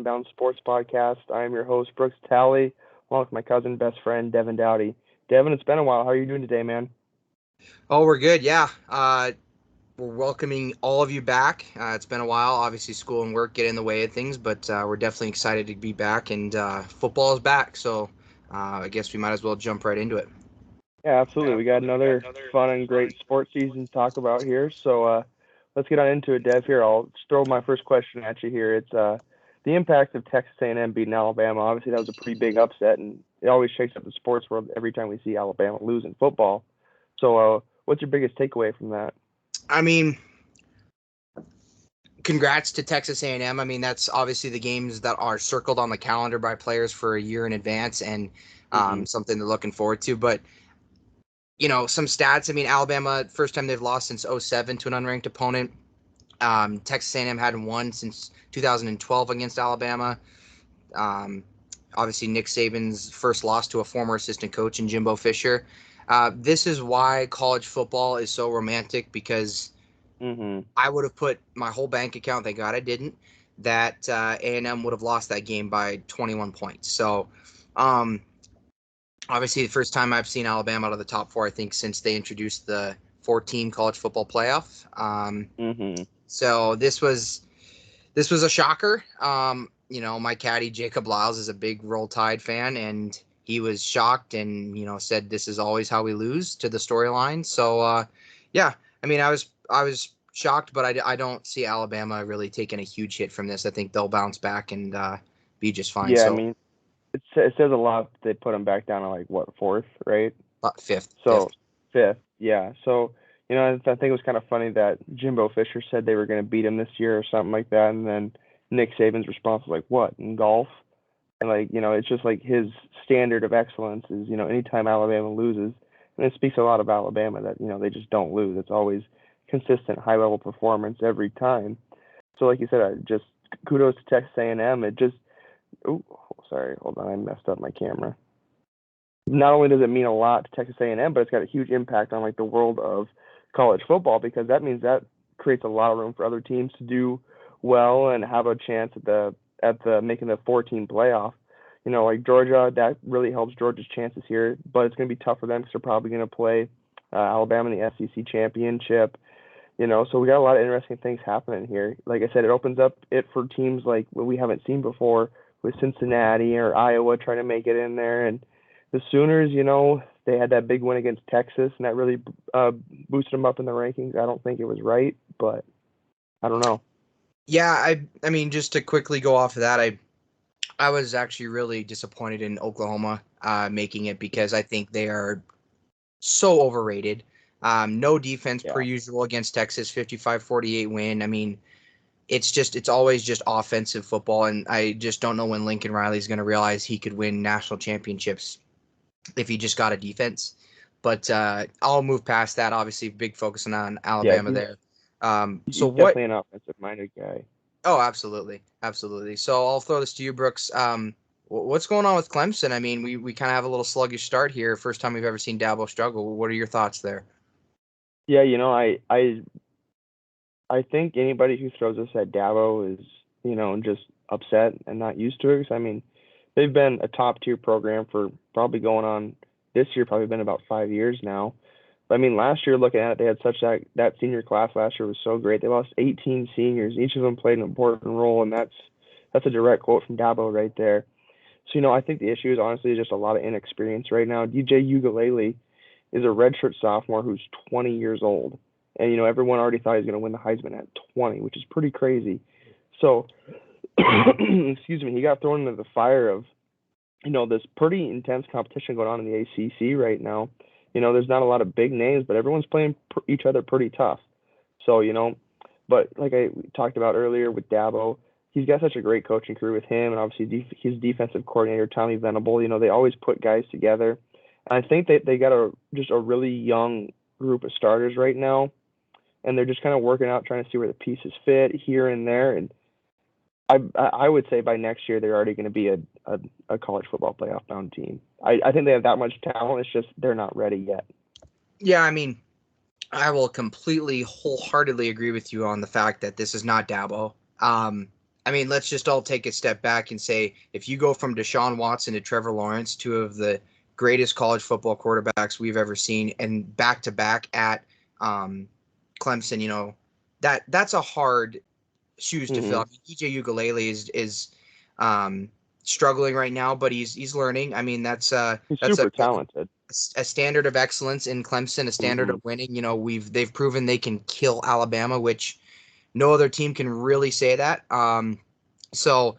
Bound Sports Podcast. I am your host, Brooks Talley, along with my cousin, best friend, Devin Dowdy. Devin, it's been a while. How are you doing today, man? Oh, we're good. Yeah. We're welcoming all of you back. It's been a while. Obviously, school and work get in the way of things, but we're definitely excited to be back, and football is back. So I guess we might as well jump right into it. Yeah, absolutely. We got another fun and great sports season to talk about here. So let's get on into it, Dev. Here, I'll just throw my first question at you here. It's the impact of Texas A&M beating Alabama. Obviously, that was a pretty big upset, and it always shakes up the sports world every time we see Alabama lose in football. So what's your biggest takeaway from that? I mean, congrats to Texas A&M. I mean, that's obviously the games that are circled on the calendar by players for a year in advance, and Hmm. something they're looking forward to. But some stats. I mean, Alabama, first time they've lost since '07 to an unranked opponent. Texas A&M hadn't won since 2012 against Alabama. Um, Obviously, Nick Saban's first loss to a former assistant coach in Jimbo Fisher. This is why college football is so romantic, because Hmm. I would have put my whole bank account, thank God I didn't, that A&M would have lost that game by 21 points. So, um, obviously, the first time I've seen Alabama out of the top four, I think, since they introduced the four-team college football playoff. Hmm. So this was a shocker. My caddy Jacob Lyles is a big Roll Tide fan, and he was shocked and said this is always how we lose to the storyline. So yeah, I mean I was shocked, but I don't see Alabama really taking a huge hit from this. I think they'll bounce back and be just fine. Yeah, I So mean, it says a lot. They put them back down to like what, fourth, right? fifth, So fifth. fifth, yeah. So I think it was kind of funny that Jimbo Fisher said they were going to beat him this year or something like that, and then Nick Saban's response was like, "What, in golf?" And it's just like his standard of excellence is anytime Alabama loses, and it speaks a lot of Alabama that they just don't lose. It's always consistent high level performance every time. So like you said, just kudos to Texas A&M. It just oh, sorry, hold on, I messed up my camera. Not only does it mean a lot to Texas A&M, but it's got a huge impact on like the world of college football because that means that creates a lot of room for other teams to do well and have a chance at the making the 14 playoff. Like Georgia, that really helps Georgia's chances here, but it's going to be tough for them because they're probably going to play Alabama in the SEC championship. So we got a lot of interesting things happening here. Like I said, it opens up it for teams like what we haven't seen before with Cincinnati or Iowa trying to make it in there, and the Sooners, they had that big win against Texas, and that really boosted them up in the rankings. I don't think it was right, but I don't know. Yeah, I mean, just to quickly go off of that, I was actually really disappointed in Oklahoma making it, because I think they are so overrated. No defense per Yeah. usual against Texas, 55-48 win. I mean, it's always just offensive football, and I just don't know when Lincoln Riley is going to realize he could win national championships if he just got a defense. But I'll move past that. Obviously, big focusing on Yeah, Alabama there. So he's what? definitely an offensive-minded guy. Oh, absolutely, absolutely. So I'll throw this to you, Brooks. What's going on with Clemson? I mean, we kind of have a little sluggish start here. First time we've ever seen Dabo struggle. What are your thoughts there? Yeah, I think anybody who throws us at Dabo is just upset and not used to it. 'Cause, I mean, they've been a top-tier program for probably going on this year, probably been about 5 years now. I mean, last year, looking at it, they had such that senior class last year was so great. They lost 18 seniors. Each of them played an important role, and that's a direct quote from Dabo right there. So, I think the issue is honestly just a lot of inexperience right now. DJ Ugalele is a redshirt sophomore who's 20 years old, and everyone already thought he was going to win the Heisman at 20, which is pretty crazy. So, excuse me, he got thrown into the fire of this pretty intense competition going on in the ACC right now. There's not a lot of big names, but everyone's playing each other pretty tough. So, but like I talked about earlier with Dabo, he's got such a great coaching career with him, and obviously his defensive coordinator Tommy Venable. They always put guys together. And I think they got just a really young group of starters right now, and they're just kind of working out, trying to see where the pieces fit here and there. And I would say by next year they're already going to be a college football playoff bound team. I think they have that much talent. It's just they're not ready yet. Yeah, I mean, I will completely, wholeheartedly agree with you on the fact that this is not Dabo. I mean, let's just all take a step back and say, if you go from Deshaun Watson to Trevor Lawrence, two of the greatest college football quarterbacks we've ever seen, and back to back at Clemson, that's a hard shoes to fill. Hmm. I mean, EJ Ukulele is um, struggling right now, but he's learning. I mean, He's that's super talented. a standard of excellence in Clemson, a standard Hmm. of winning. They've proven they can kill Alabama, which no other team can really say that. So,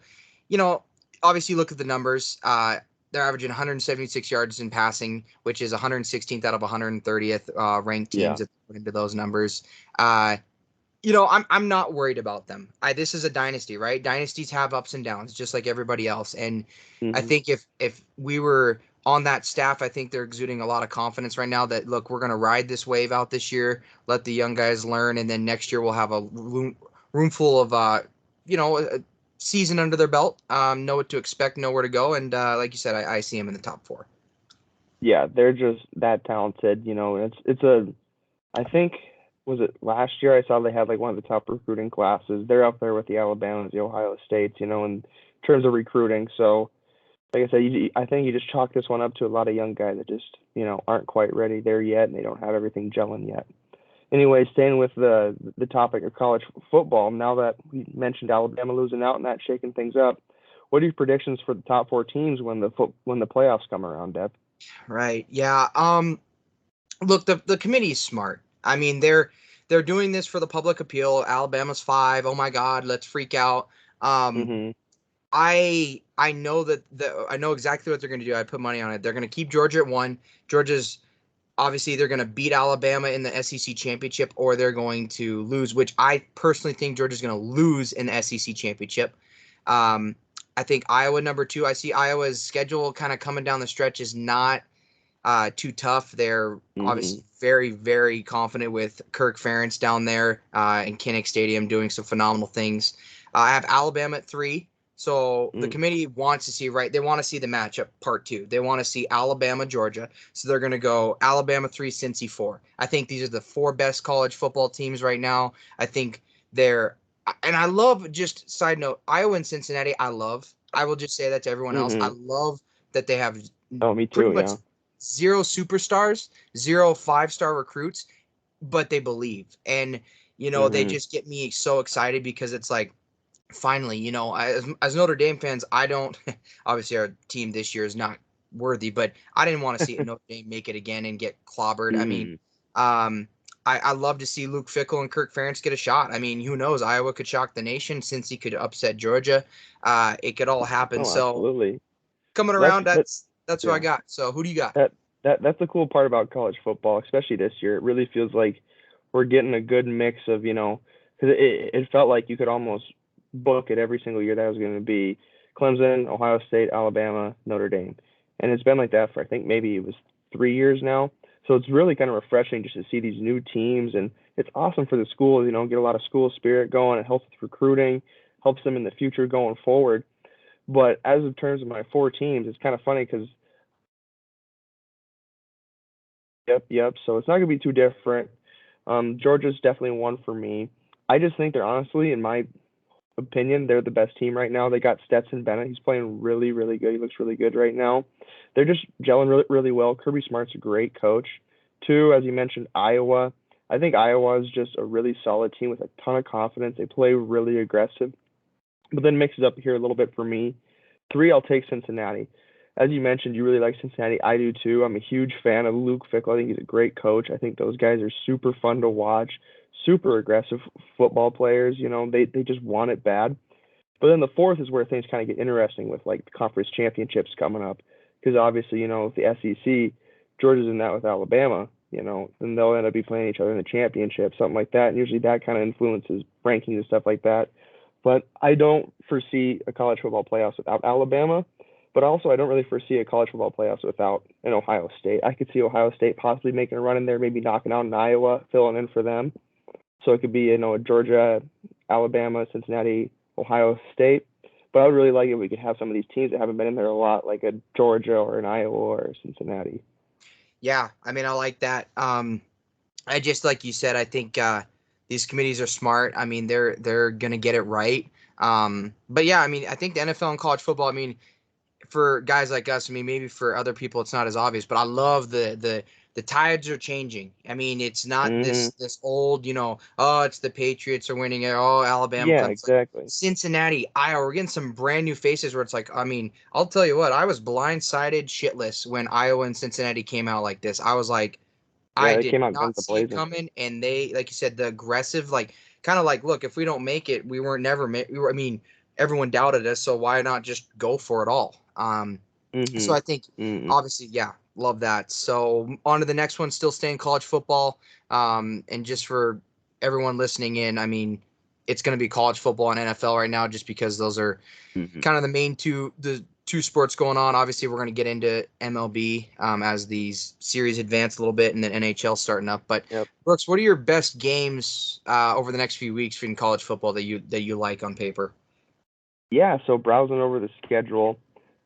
you know, obviously look at the numbers. They're averaging 176 yards in passing, which is 116th out of 130th ranked Yeah. teams that put into those numbers. Uh, I'm not worried about them. This is a dynasty, right? Dynasties have ups and downs, just like everybody else. And I Hmm. think if we were on that staff, I think they're exuding a lot of confidence right now that look, we're going to ride this wave out this year, let the young guys learn, and then next year we'll have a room full of a season under their belt, know what to expect, know where to go, and like you said, I see them in the top four. Yeah, they're just that talented. I think, was it last year I saw they had like one of the top recruiting classes. They're up there with the Alabamas, the Ohio States, in terms of recruiting. So, like I said, I think you just chalk this one up to a lot of young guys that just, aren't quite ready there yet, and they don't have everything gelling yet. Anyway, staying with the topic of college football, now that we mentioned Alabama losing out and that shaking things up, what are your predictions for the top four teams when the playoffs come around, Deb? Right. Yeah. Look, the committee is smart. I mean, they're doing this for the public appeal. Alabama's 5. Oh my God, let's freak out. Um, Mm-hmm. I know I know exactly what they're going to do. I put money on it. They're going to keep Georgia at 1. Georgia's obviously they're going to beat Alabama in the SEC championship, or they're going to lose. Which I personally think Georgia's going to lose in the SEC championship. Um, I think Iowa number 2. I see Iowa's schedule kind of coming down the stretch is not too tough. They're Mm-hmm. obviously very, very confident with Kirk Ferentz down there in Kinnick Stadium doing some phenomenal things. I have Alabama at 3. So the Mm. committee wants to see, right? They want to see the matchup part 2. They want to see Alabama, Georgia. So they're going to go Alabama 3, Cincy 4. I think these are the 4 best college football teams right now. I think they're, and I love, just side note, Iowa and Cincinnati, I love. I will just say that to everyone else. I Mm-hmm. love that they have Oh, me pretty too. much Yeah. 0 superstars, 0 5-star recruits, but they believe. And, they Mm-hmm. just get me so excited because it's like, finally, as Notre Dame fans, I don't, obviously our team this year is not worthy, but I didn't want to see Notre Dame make it again and get clobbered. I mean, Mm-hmm. um, I love to see Luke Fickle and Kirk Ferentz get a shot. I mean, who knows? Iowa could shock the nation since he could upset Georgia. It could all happen. Oh, So absolutely. coming Well, around, that's what I yeah. got. So who do you got? That's the cool part about college football, especially this year. It really feels like we're getting a good mix of, because it felt like you could almost book it every single year that was going to be Clemson, Ohio State, Alabama, Notre Dame, and it's been like that for I think maybe it was 3 years now. So it's really kind of refreshing just to see these new teams, and it's awesome for the schools. Get a lot of school spirit going. It helps with recruiting, helps them in the future going forward. But as in terms of my 4 teams, it's kind of funny because yep, yep. So it's not gonna be too different. Georgia's definitely one for me. I just think they're honestly, in my opinion, they're the best team right now. They got Stetson Bennett. He's playing really, really good. He looks really good right now. They're just gelling really, really well. Kirby Smart's a great coach. 2, as you mentioned, Iowa. I think Iowa is just a really solid team with a ton of confidence. They play really aggressive, but then mixes up here a little bit for me. 3, I'll take Cincinnati. As you mentioned, you really like Cincinnati. I do too. I'm a huge fan of Luke Fickle. I think he's a great coach. I think those guys are super fun to watch, super aggressive football players. They just want it bad. But then the 4th is where things kind of get interesting with like the conference championships coming up, because obviously with the SEC, Georgia's in that with Alabama. Then they'll end up be playing each other in the championship, something like that. And usually that kind of influences rankings and stuff like that. But I don't foresee a college football playoffs without Alabama. But also, I don't really foresee a college football playoffs without an Ohio State. I could see Ohio State possibly making a run in there, maybe knocking out an Iowa, filling in for them. So it could be, a Georgia, Alabama, Cincinnati, Ohio State. But I would really like it if we could have some of these teams that haven't been in there a lot, like a Georgia or an Iowa or Cincinnati. Yeah, I mean, I like that. I just like you said, I think these committees are smart. I mean, they're gonna get it right. But yeah, I mean, I think the NFL and college football, I mean, for guys like us, I mean, maybe for other people it's not as obvious, but I love the tides are changing. I mean, it's not Hmm. this old, oh, it's the Patriots are winning it, oh, Alabama Yeah, comes like exactly. Cincinnati, Iowa. We're getting some brand new faces where it's like, I mean, I'll tell you what, I was blindsided shitless when Iowa and Cincinnati came out like this. I was like, Yeah, I they did came out guns not a see it blazing. coming, and they, like you said, the aggressive, like kind of like, look, if we don't make it, we weren't never. We were, I mean, everyone doubted us, so why not just go for it all? So Hmm. I think Hmm. obviously, yeah, love that. So on to the next one, still staying college football. And just for everyone listening in, I mean, it's going to be college football and NFL right now, just because those are Hmm. kind of the two sports going on. Obviously, we're going to get into MLB as these series advance a little bit, and then NHL starting up. But Yep. Brooks, what are your best games over the next few weeks in college football that you like on paper? Yeah, so browsing over the schedule,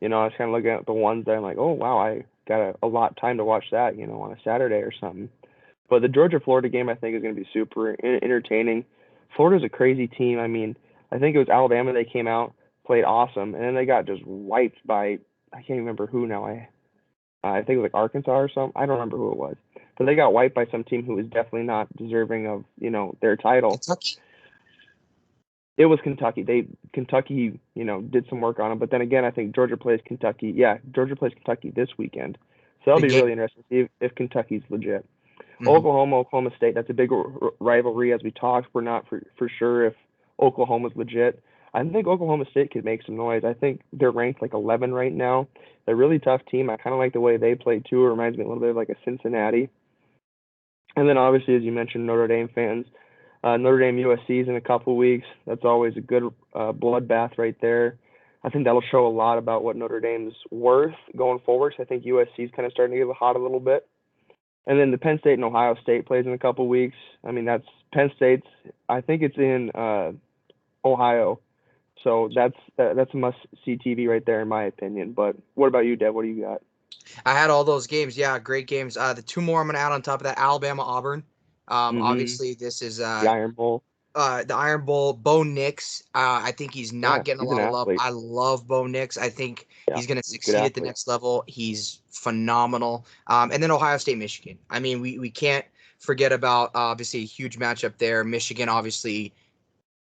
I was kind of looking at the ones that I'm like, oh wow, I got a lot of time to watch that, on a Saturday or something. But the Georgia Florida game I think is going to be super entertaining. Florida's a crazy team. I mean, I think it was Alabama. They came out, played awesome, and then they got just wiped by I can't remember who now. I think it was like Arkansas or something. I don't remember who it was, but they got wiped by some team who was definitely not deserving of their title. Kentucky? It was Kentucky. Kentucky, did some work on them, but then again, I think Georgia plays Kentucky. Yeah, Georgia plays Kentucky this weekend, so that'll Big be game. really interesting to see if Kentucky's legit. Hmm. Oklahoma State. That's a big rivalry. As we talked, we're not for sure if Oklahoma's legit. I think Oklahoma State could make some noise. I think they're ranked like 11 right now. They're a really tough team. I kind of like the way they play too. It reminds me a little bit of like a Cincinnati. And then obviously, as you mentioned, Notre Dame fans. Notre Dame USC is in a couple of weeks. That's always a good bloodbath right there. I think that'll show a lot about what Notre Dame's worth going forward. So I think USC is kind of starting to get hot a little bit. And then the Penn State and Ohio State plays in a couple weeks. I mean, that's Penn State's. I think it's in Ohio, so that's a must see TV right there in my opinion. But what about you, Deb? What do you got? I had all those games. Yeah, great games. The two more I'm gonna add on top of that: Alabama, Auburn. Mm-hmm. Obviously, this is The Iron Bowl. the Iron Bowl. Bo Nix. I think he's not Yeah, getting a he's an lot of love. athlete. I love Bo Nix. I think Yeah, he's gonna he's a good succeed at the athlete. next level. He's phenomenal. And then Ohio State, Michigan. I mean, we can't forget about obviously a huge matchup there. Michigan obviously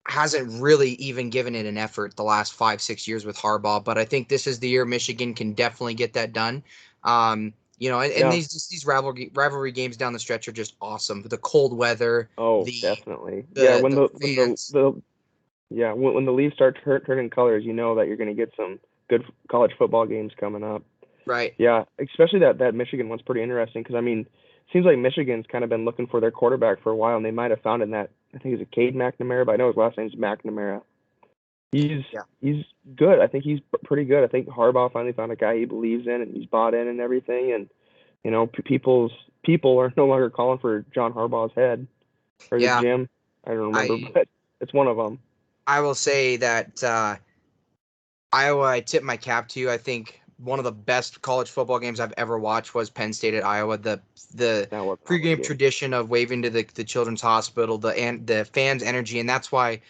hasn't really even given it an effort the last 5 6 years with Harbaugh, but I think this is the year Michigan can definitely get that done. And Yeah. these rivalry games down the stretch are just awesome. The cold weather, Oh, the definitely. Yeah, the fans. when the leaves start turning colors, you know that you're going to get some good college football games coming up. Right. Yeah, especially that Michigan one's pretty interesting because I mean, it seems like Michigan's kind of been looking for their quarterback for a while, and they might have found in that I think it's a Cade McNamara, but I know his last name's McNamara. He's Yeah. he's good. I think he's pretty good. I think Harbaugh finally found a guy he believes in and he's bought in and everything. And people are no longer calling for John Harbaugh's head or the Yeah. Jim. I don't remember, I but it's one of them. I will say that Iowa, I tip my cap to you. I think one of the best college football games I've ever watched was Penn State at Iowa. The That was an awesome pregame game. tradition of waving to the children's hospital, the fans' energy, and that's why.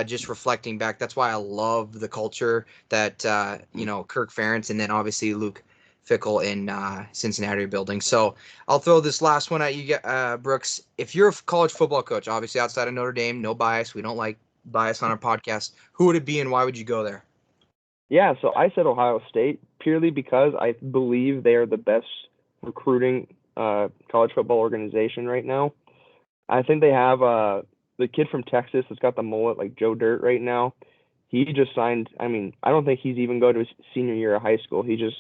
Just reflecting back, that's why I love the culture that Kirk Ferentz and then obviously Luke Fickle in Cincinnati are building. So I'll throw this last one at you, Brooks. If you're a college football coach, obviously outside of Notre Dame, no bias. We don't like bias on our podcast. Who would it be and why would you go there? Yeah, so I said Ohio State purely because I believe they are the best recruiting college football organization right now. I think they have the kid from Texas that's got the mullet like Joe Dirt right now. He just signed. I mean, I don't think he's even going to his senior year of high school. He just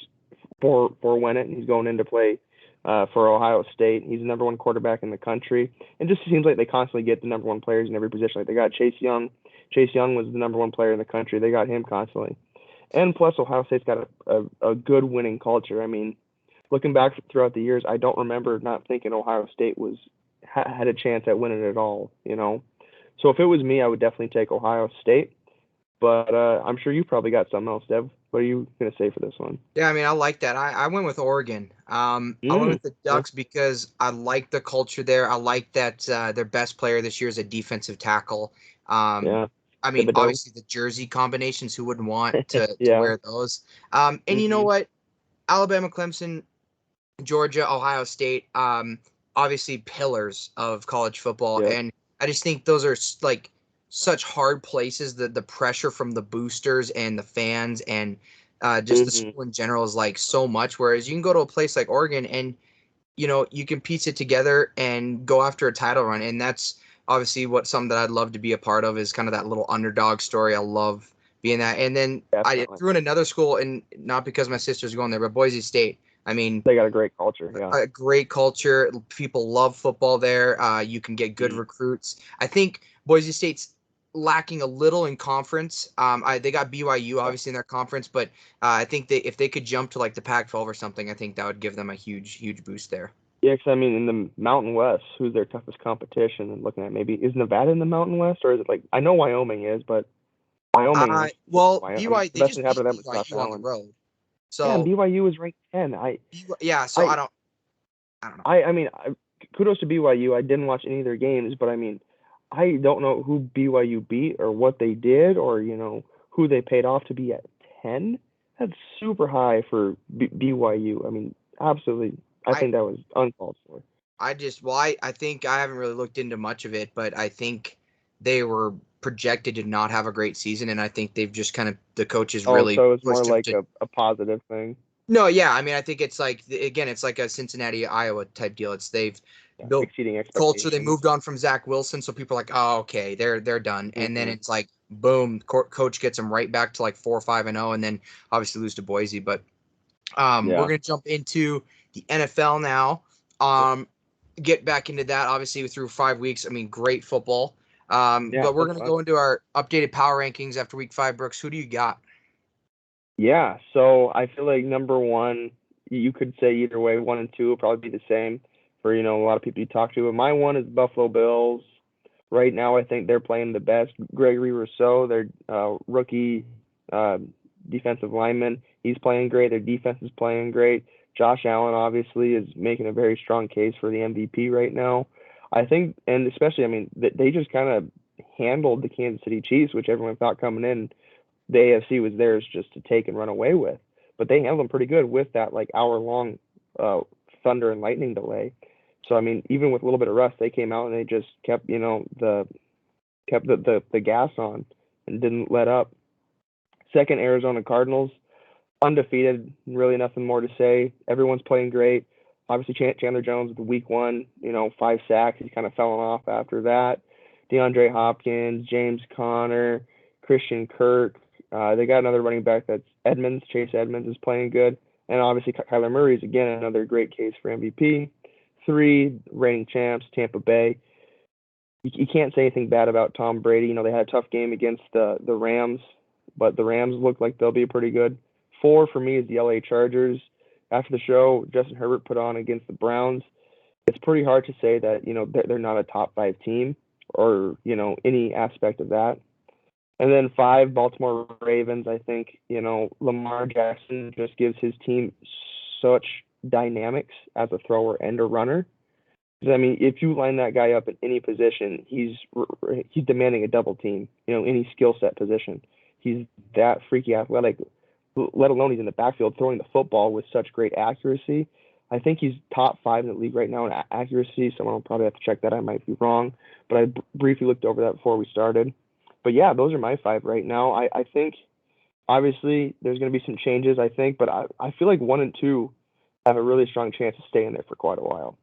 forewent it, and he's going in to play for Ohio State. He's the number one quarterback in the country. It just seems like they constantly get the number one players in every position. Like they got Chase Young. Chase Young was the number one player in the country. They got him constantly. And plus, Ohio State's got a good winning culture. I mean, looking back throughout the years, I don't remember not thinking Ohio State had a chance at winning it all. So if it was me, I would definitely take Ohio State. But I'm sure you probably got something else, Dev. What are you gonna say for this one? Yeah, I mean, I like that. I went with Oregon. I went Mm, with the yeah, Ducks because I like the culture there. I like that their best player this year is a defensive tackle. Um, yeah, I mean, Thibodeau. obviously the jersey combinations, who wouldn't want to Yeah. wear those? And you know Hmm. what? Alabama, Clemson, Georgia, Ohio State, obviously pillars of college football, Yep. and I just think those are like such hard places. The pressure from the boosters and the fans and just the Hmm. school in general is like so much. Whereas you can go to a place like Oregon and you can piece it together and go after a title run, and that's obviously what something that I'd love to be a part of is kind of that little underdog story. I love being that, and then I Definitely. threw in another school, and not because my sister's going there, but Boise State. I mean, They got a great culture. Yeah. a great culture. People love football there. You can get good Mm. recruits. I think Boise State's lacking a little in conference. They got BYU Yeah. obviously in their conference, but I think if they could jump to like the Pac-12 or something, I think that would give them a huge boost there. Yeah, 'cause I mean, in the Mountain West, who's their toughest competition? And looking at maybe is Nevada in the Mountain West, or is it like I know Wyoming is, but Wyoming, Well, I mean, BYU the they best thing just to happen beat to them is Josh BYU on the Allen. road, Yeah, and so BYU is ranked 10. Yeah. So I, I don't know. I mean, kudos to BYU. I didn't watch any of their games, but I mean, I don't know who BYU beat or what they did or who they paid off to be at 10. That's super high for BYU. I mean, absolutely. I I think that was uncalled for. I just well I think I haven't really looked into much of it, but I think they were projected to not have a great season, and I think they've just kind of the coaches Oh, really so it's more pushed them like to. a positive thing. No, yeah, I mean I think it's like again it's like a Cincinnati Iowa type deal. It's they've Yeah, built exceeding culture. They expectations. moved on from Zach Wilson, so people are like, oh okay, they're done, and then Hmm. it's like boom, coach gets them right back to like 4-5-0, and then obviously lose to Boise, but. We're Yeah. gonna jump into the NFL now. Um, get back into that. Obviously, through 5 weeks. I mean, great football. Yeah, But we're so gonna fun. go into our updated power rankings after week 5. Brooks, who do you got? Yeah, so I feel like number one, you could say either way, one and two will probably be the same for, a lot of people you talk to. But my one is Buffalo Bills. Right now, I think they're playing the best. Gregory Rousseau, their rookie uh, defensive lineman, he's playing great. Their defense is playing great. Josh Allen obviously is making a very strong case for the MVP right now. I think, and especially, I mean, they just kind of handled the Kansas City Chiefs, which everyone thought coming in the AFC was theirs just to take and run away with. But they handled them pretty good with that like hour long uh, thunder and lightning delay. So I mean, even with a little bit of rust, they came out and they just kept the gas on and didn't let up. Second, Arizona Cardinals, undefeated, really nothing more to say. Everyone's playing great. Obviously, Chandler Jones with week one, 5 sacks. He's kind of fallen off after that. DeAndre Hopkins, James Conner, Christian Kirk. They got another running back that's Edmonds. Chase Edmonds is playing good. And obviously, Kyler Murray is, again, another great case for MVP. Three, reigning champs, Tampa Bay. You can't say anything bad about Tom Brady. They had a tough game against the Rams, but the Rams look like they'll be pretty good. Four for me is the LA Chargers. After the show Justin Herbert put on against the Browns, it's pretty hard to say that they're not a top five team or any aspect of that. And then five, Baltimore Ravens. I think Lamar Jackson just gives his team such dynamics as a thrower and a runner. I mean, if you line that guy up in any position, he's demanding a double team. Any skill set position, he's that freaky athletic. Let alone he's in the backfield throwing the football with such great accuracy. I think he's top five in the league right now in accuracy. Someone will probably have to check that. I might be wrong, but I briefly looked over that before we started. But yeah, those are my five right now. I think obviously there's going to be some changes. I think, but I feel like one and two have a really strong chance to stay in there for quite a while.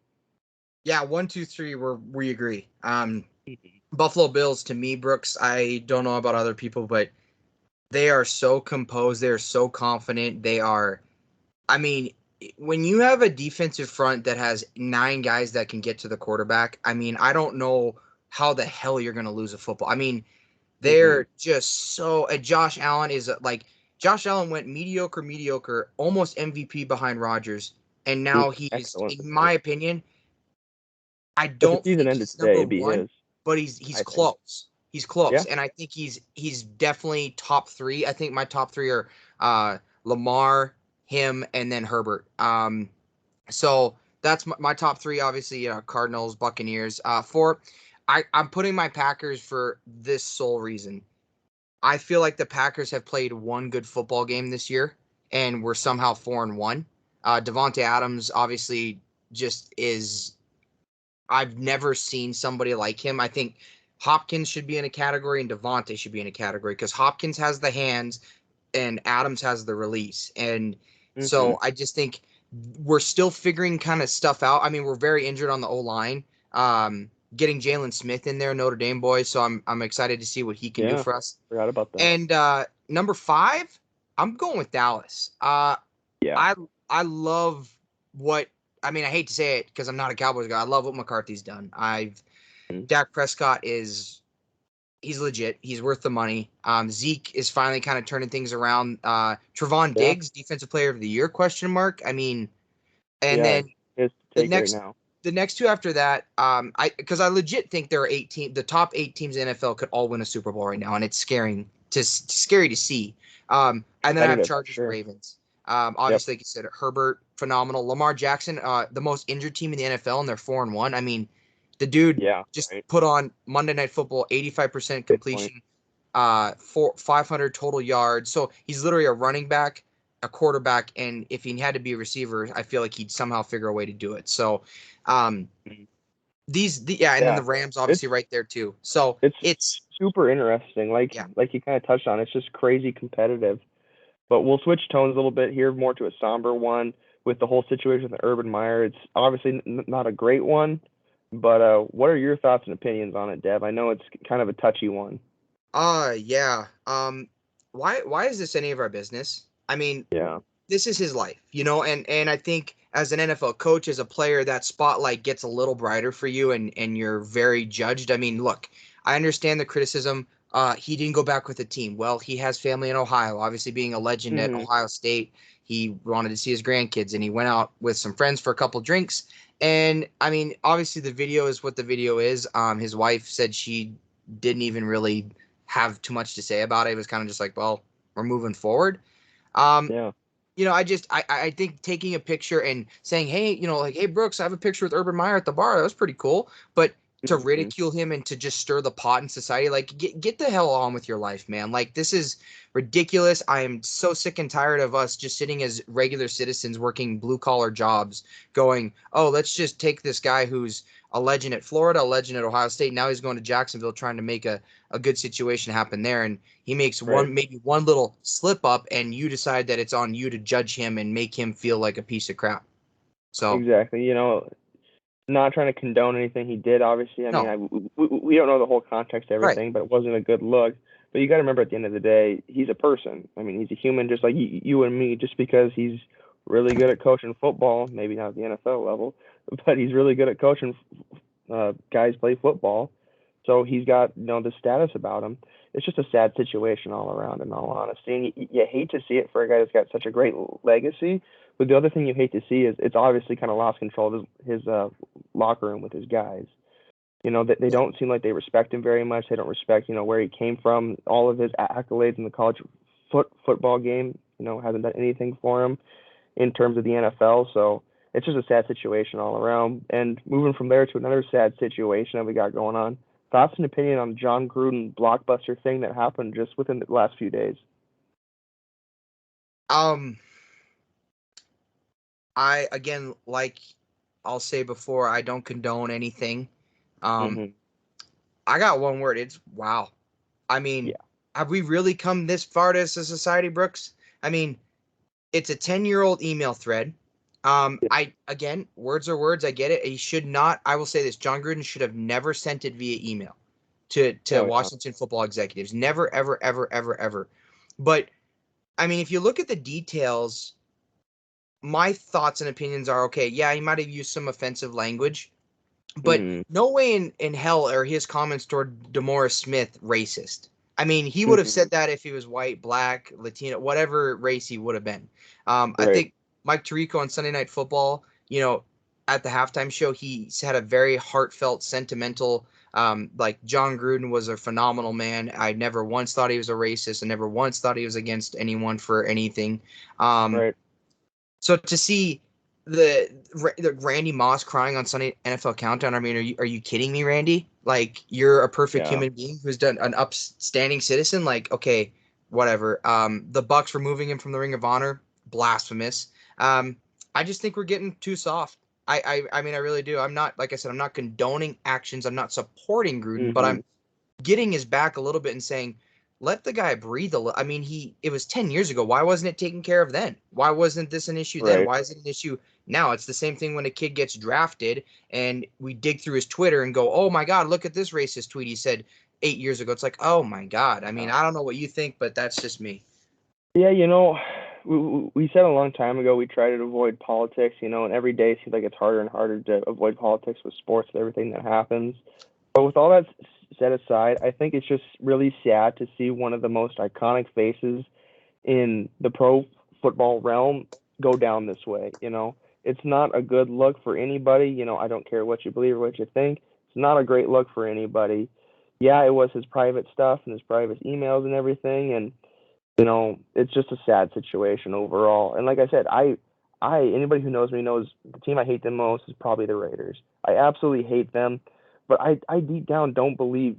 Yeah, 1, 2, 3. We agree. Buffalo Bills to me, Brooks. I don't know about other people, but they are so composed. They are so confident. They are. I mean, when you have a defensive front that has 9 guys that can get to the quarterback, I mean, I don't know how the hell you're going to lose a football. I mean, Hmm. they're just so. Josh Allen is like Josh Allen went mediocre, almost MVP behind Rodgers, and He's now he's, excellent in this my year. opinion, I If the don't season think ended he's today, number it'd be one, his, but he's I think. close. He's close, Yeah. and I think he's definitely top 3. I think my top 3 are Lamar, him, and then Herbert. So that's my top 3. Obviously, Cardinals, Buccaneers. 4, I'm putting my Packers for this sole reason. I feel like the Packers have played one good football game this year, and we're somehow 4-1. Devontae Adams obviously just is. I've never seen somebody like him. I think Hopkins should be in a category, and Devontae should be in a category because Hopkins has the hands, and Adams has the release, and Hmm. so I just think we're still figuring kind of stuff out. I mean, we're very injured on the O line. Getting Jalen Smith in there, Notre Dame boy, so I'm excited to see what he can do Yeah, for us. forgot about that. And number 5, I'm going with Dallas. Yeah. I love what I mean. I hate to say it because I'm not a Cowboys guy. I love what McCarthy's done. Mhm. Dak Prescott he's legit. He's worth the money. Zeke is finally kind of turning things around. Trevon Yeah. Diggs, defensive player of the year, question mark. I mean, and Yeah. then It's the take right next now. the next two after that, because I legit think there are 18 the top 8 teams in the NFL could all win a Super Bowl right now, and it's scary to see. And then I have Competitive for Chargers and sure. Ravens. Yep. Obviously, like you said, Herbert, phenomenal. Lamar Jackson, the most injured team in the NFL, and they're 4-1. I mean, the dude Yeah. just Right. put on Monday Night Football, 85% Good point. completion, 500 total yards. So he's literally a running back, a quarterback, and if he had to be a receiver, I feel like he'd somehow figure a way to do it. So, um, Mhm. and then Yeah. the Rams It's obviously right there too. So it's it's super interesting. yeah. Like you kind of touched on, it's just crazy competitive. But we'll switch tones a little bit here, more to a somber one with the whole situation with Urban Meyer. It's obviously not a great one, but what are your thoughts and opinions on it, Dev? I know it's kind of a touchy one. Yeah. Why is this any of our business? I mean, Yeah. this is his life, and I think as an NFL coach, as a player, that spotlight gets a little brighter for you, and you're very judged. I mean, look, I understand the criticism. He didn't go back with the team. Well, he has family in Ohio. Obviously, being a legend at Hmm. Ohio State, he wanted to see his grandkids, and he went out with some friends for a couple drinks. And I mean, obviously, the video is what the video is. His wife said she didn't even really have too much to say about it. It was kind of just like, well, we're moving forward. Um, Yeah. I think taking a picture and saying, hey, like, hey, Brooks, I have a picture with Urban Meyer at the bar. That was pretty cool. But to Hmm. ridicule him and to just stir the pot in society, like, get the hell on with your life, man. Like, this is ridiculous. I am so sick and tired of us just sitting as regular citizens working blue collar jobs going, oh, let's just take this guy who's a legend at Florida, a legend at Ohio State. Now he's going to Jacksonville trying to make a good situation happen there. And he makes Right. maybe one little slip up, and you decide that it's on you to judge him and make him feel like a piece of crap. So Exactly. Not trying to condone anything he did. Obviously, I mean, no, we don't know the whole context of right, everything, but it wasn't a good look. But you got to remember, at the end of the day, he's a person. I mean, he's a human, just like you and me. Just because he's really good at coaching football, maybe not at the NFL level, but he's really good at coaching guys play football. So he's got the status about him. It's just a sad situation all around, in all honesty. And you hate to see it for a guy that's got such a great legacy. But the other thing you hate to see is it's obviously kind of lost control of his locker room with his guys. They yeah, don't seem like they respect him very much. They don't respect where he came from. All of his accolades in the college football game hasn't done anything for him in terms of the NFL. So it's just a sad situation all around. And moving from there to another sad situation that we got going on. Thoughts and opinion on John Gruden blockbuster thing that happened just within the last few days? um, I again, like I'll say before, I don't condone anything. Um, Hmm. I got one word. It's wow. I mean, Yeah. have we really come this far as a society, Brooks? I mean, it's a 10-year-old email thread. Yeah. I again, words are words. I get it. He should not. I will say this: John Gruden should have never sent it via email to Oh yeah. Washington football executives. Never, ever, ever, ever, ever. But I mean, if you look at the details, my thoughts and opinions are okay. Yeah, he might have used some offensive language, but Hmm. no way in hell are his comments toward DeMaurice Smith racist. I mean, he would have Hmm. said that if he was white, black, Latino, whatever race he would have been. I Right. think Mike Tirico on Sunday Night Football, at the halftime show, he had a very heartfelt, sentimental, like John Gruden was a phenomenal man. I never once thought he was a racist. I never once thought he was against anyone for anything. Um, Right. so to see the Randy Moss crying on Sunday NFL Countdown. I mean, are you kidding me, Randy? Like, you're a perfect Yeah. human being who's done an upstanding citizen. Like, okay, whatever. The Bucks removing him from the Ring of Honor, blasphemous. I just think we're getting too soft. I mean, I really do. I'm not, like I said, I'm not condoning actions. I'm not supporting Gruden, but Hmm. I'm getting his back a little bit and saying, let the guy breathe a little. I mean, it was 10 years ago. Why wasn't it taken care of then? Why wasn't this an issue then? Right. Why is it an issue now? It's the same thing when a kid gets drafted and we dig through his Twitter and go, oh my God, look at this racist tweet he said 8 years ago. It's like, oh my God. I mean, I don't know what you think, but that's just me. Yeah, we said a long time ago we try to avoid politics, and every day it seems like it's harder and harder to avoid politics with sports and everything that happens. But with all that set aside, I think it's just really sad to see one of the most iconic faces in the pro football realm go down this way. It's not a good look for anybody. I don't care what you believe or what you think. It's not a great look for anybody. Yeah, it was his private stuff and his private emails and everything, and it's just a sad situation overall. And like I said, anybody who knows me knows the team I hate the most is probably the Raiders. I absolutely hate them, but I deep down don't believe,